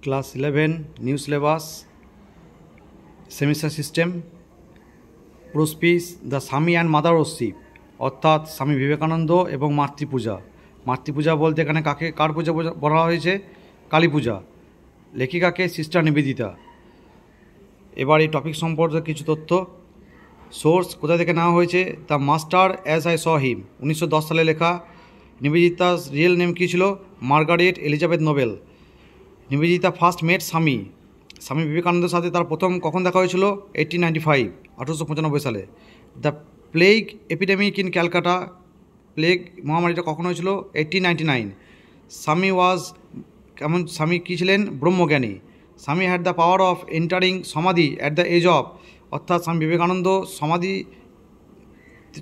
Class 11 new syllabus semester system Prospice the Swami and mother worship, অর্থাৎ স্বামী বিবেকানন্দ এবং মাতৃপূজা। মাতৃপূজা বলতে এখানে কার পূজা বলা হয়েছে? কালী পূজা। লেখিকাকে সিস্টার নিবেদিতা। এবার এই টপিক সম্পর্কে কিছু তথ্য। সোর্স কোথা থেকে নেওয়া হয়েছে? The master as I saw him, 1910 সালে লেখা। নিবেদিতার রিয়েল নেম কী ছিল? Margaret Elizabeth Noble. Nivedita first met Swami বিবেকানন্দের সাথে তার প্রথম কখন দেখা হয়েছিল? 1895, 1895 সালে। The plague epidemic in Calcutta, plague মহামারীটা কখন হয়েছিল? 1899। স্বামী কী ছিলেন? ব্রহ্মজ্ঞানী। Swami had the power of entering samadhi at the age of, অর্থাৎ স্বামী বিবেকানন্দ সমাধি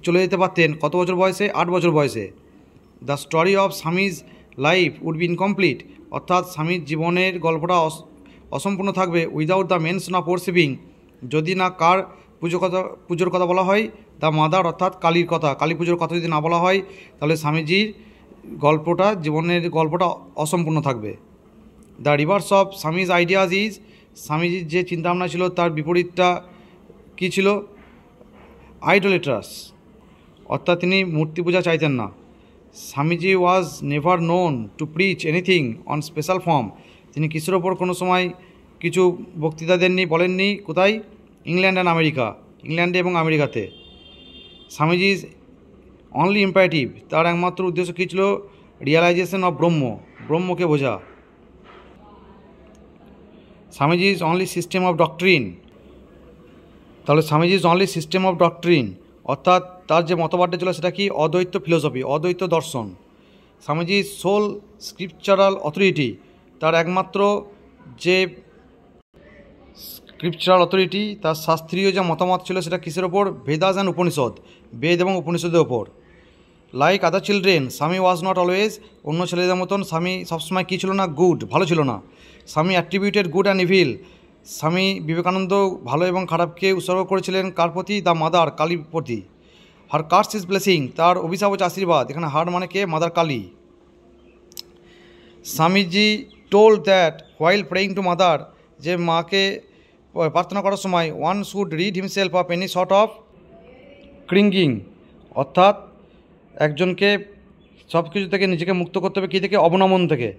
চলে যেতে পারতেন কত বছর বয়সে? 8 বছর বয়সে। The story of Swamiji's life would be incomplete, অর্থাৎ স্বামীর জীবনের গল্পটা অসম্পূর্ণ থাকবে without the mention of worshipping, যদি না কার পুজোর কথা বলা হয়? দ্য মাদার, অর্থাৎ কালীর কথা। কালী পুজোর কথা যদি না বলা হয় তাহলে স্বামীজির জীবনের গল্পটা অসম্পূর্ণ থাকবে। The reverse of Swamiji's ideas is, স্বামীজির যে চিন্তাভাবনা ছিল তার বিপরীতটা কী ছিল? আইডোলেট্রাস, অর্থাৎ তিনি মূর্তি পূজা চাইতেন না। Swamiji was never known to preach anything on special form, তিনি কিসের ওপর কোনো সময় কিছু বক্তৃতা দেননি, বলেননি। কোথায়? ইংল্যান্ডে এবং আমেরিকাতে। স্বামীজি অনলি ইম্পারেটিভ, তার একমাত্র উদ্দেশ্য কী ছিল? রিয়ালাইজেশন অফ ব্রহ্মকে বোঝা। Swamiji is only system of doctrine, তাহলে Swamiji is only system of doctrine, অর্থাৎ তার যে মতবাদটা ছিল সেটা কি? অদ্বৈত ফিলোসফি, অদ্বৈত দর্শন। স্বামীজি সোল স্ক্রিপচারাল অথরিটি, তার একমাত্র যে স্ক্রিপচারাল অথরিটি, তার শাস্ত্রীয় যে মতামত ছিল সেটা কিসের ওপর? ভেদাস অ্যান্ড উপনিষদ, বেদ এবং উপনিষদের ওপর। লাইক আদার চিলড্রেন, স্বামী ওয়াজ নট অলওয়েজ, অন্য ছেলেদের মতন স্বামী সবসময় কী ছিল না? গুড, ভালো ছিল না। স্বামী attributed good and evil, Swami Vivekananda ভালো এবং খারাপকে উৎসর্গ করেছিলেন কার প্রতি? দ্য মাদার, কালীর প্রতি। হার কাস্ট ইজ ব্লেসিং, তার অভিশাপ হচ্ছে আশীর্বাদ। এখানে হার মানে কে? Mother Kali. Swamiji told that while praying to mother, যে মাকে প্রার্থনা করার সময় one should rid himself of any sort of cringing, অর্থাৎ একজনকে সব কিছু থেকে নিজেকে মুক্ত করতে হবে। কী থেকে? অবনমন থেকে।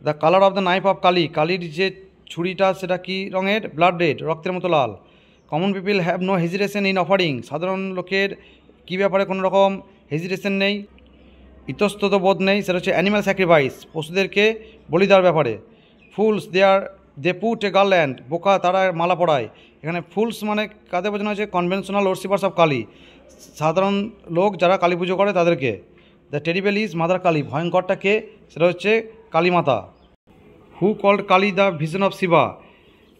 The colour of the knife of Kali, কালীর যে ছুরিটা সেটা কী রঙের? ব্লাড রেড, রক্তের মতো লাল। Common people have no hesitation in offering, সাধারণ লোকের কী ব্যাপারে কোনো রকম হেজিটেশন নেই, ইতস্তত বোধ নেই, সেটা হচ্ছে অ্যানিম্যাল স্যাক্রিফাইস, পশুদেরকে বলি দেওয়ার ব্যাপারে। Fools they put a garland, বোকা তারা মালা পড়ায়। এখানে ফুলস মানে কাদের বোঝানো হয়েছে? কনভেনশনাল ওরশিপার্স অফ কালী, সাধারণ লোক যারা কালী পুজো করে তাদেরকে। The terrible is mother Kali, ভয়ঙ্করটা কে? সেটা হচ্ছে কালী মাতা। Who called Kali the vision of Shiva,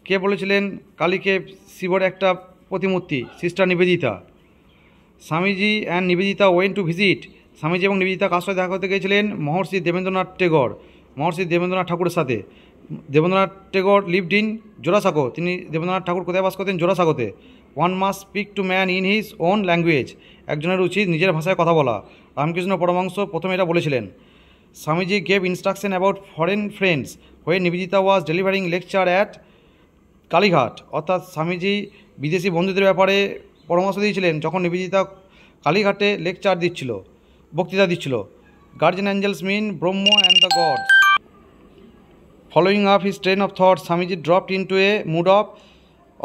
কে বলেছিলেন কালীকে শিবর একটা প্রতিমূর্তি? Sister Nivedita. Swamiji and Nivedita went to visit, Swamiji এবং নিবেদিতা কার সাথে দেখা করতে গিয়েছিলেন? মহর্ষি দেবেন্দ্রনাথ ঠাকুরের সাথে। Debendranath Tagore lived in Jorasanko, তিনি দেবেন্দ্রনাথ ঠাকুর কোথায় বাস করতেন? জোড়াসাঁকোতে। One must speak to man in his own language, একজনের উচিত নিজের ভাষায় কথা বলা। রামকৃষ্ণ পরমহংস প্রথমে এটা বলেছিলেন। Swamiji gave instruction about foreign friends when Nivedita was delivering lecture at Kalighat, অর্থাৎ স্বামীজি বিদেশি বন্ধুদের ব্যাপারে পরামর্শ দিয়েছিলেন যখন নিবেদিতা কালীঘাটে বক্তৃতা দিচ্ছিল। Guardian angels mean Brahma and the gods. Following up his train of thought, Swamiji dropped into a mood of,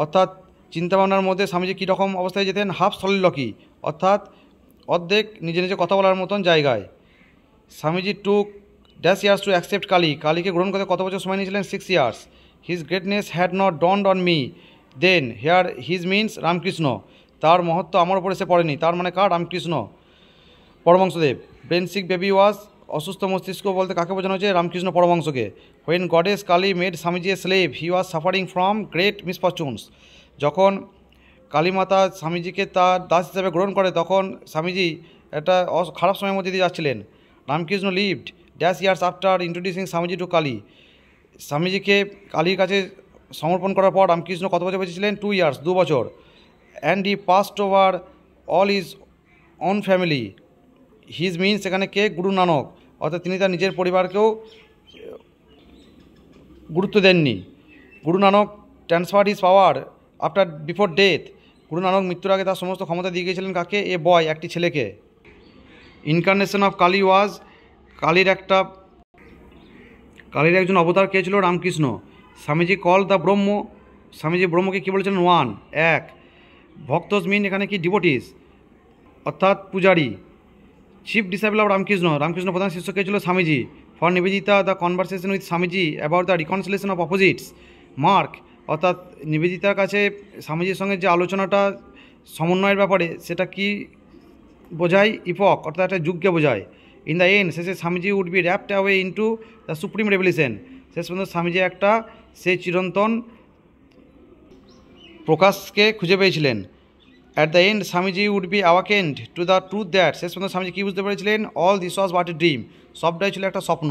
অর্থাৎ চিন্তাভাবনার মধ্যে স্বামীজি কীরকম অবস্থায় যেতেন? হাফ সলিলকি, অর্থাৎ অর্ধেক নিজে নিজে কথা বলার মতন জায়গায়। Swamiji took dash years to accept কালীকে গ্রহণ করতে কত বছর সময় নিয়েছিলেন? 6 years। His greatness had not dawned on me then, here his means Ramakrishna, তার মহত্ব আমার উপর এসে পড়েনি, তার মানে কার? Ramakrishna Paramahansadeb. Brainsick baby was, অসুস্থ মস্তিষ্ক বলতে কাকে বোঝানো হচ্ছে? রামকৃষ্ণ পরমহংসকে। When goddess Kali made Swamiji a slave, he was suffering from great misfortunes, যখন কালীমাতা স্বামীজিকে তার দাস হিসেবে গ্রহণ করে তখন স্বামীজি একটা খারাপ সময়ের মধ্যে দিয়ে যাচ্ছিলেন। Ramakrishna lived dash years after introducing Swamiji to Kali, স্বামীজিকে কালীর কাছে সমর্পণ করার পর রামকৃষ্ণ কত বছর বেঁচেছিলেন? 2 years, 2 বছর। And he past over all is on family, his means এখানে কে? গুরু নানক, অর্থাৎ তিনি তার নিজের পরিবারকেও গুরুত্ব দেননি। গুরু নানক ট্রান্সফার্ড হিজ পাওয়ার after before death. Guru Nanak মৃত্যুর আগে তার সমস্ত ক্ষমতা দিয়ে গিয়েছিলেন কাকে? এ বয়, একটি ছেলেকে। ইনকার্নেশন অফ কালী ওয়াজ, কালীর একজন অবতার কে ছিল? রামকৃষ্ণ। স্বামীজি কল দ্য ব্রহ্ম, স্বামীজি ব্রহ্মকে কী বলেছিলেন? ওয়ান, এক। ভক্তস মিন এখানে কি? ডিভোটিস, অর্থাৎ পূজারী। Chief disciple of Ramakrishna, Ramakrishna প্রধান শিষ্য কে ছিল? Swamiji. For Nivedita the conversation with Swamiji about the reconciliation of opposites. Mark, অর্থাৎ নিবেদিতার কাছে স্বামীজির সঙ্গে যে আলোচনাটা সমন্বয়ের ব্যাপারে, সেটা কি বোঝায়? ইপক, অর্থাৎ একটা যুগকে বোঝায়। ইন দ্য এন্ড, শেষে Swamiji would be wrapped away into the supreme revolution. শেষ পর্যন্ত স্বামীজি একটা সেই চিরন্তন প্রকাশকে খুঁজে পেয়েছিলেন। At the end Swamiji would be awakened to the truth that, শেষ পর্যন্ত স্বামীজি কী বুঝতে পেরেছিলেন? All this was but a dream, সবটাই ছিল একটা স্বপ্ন।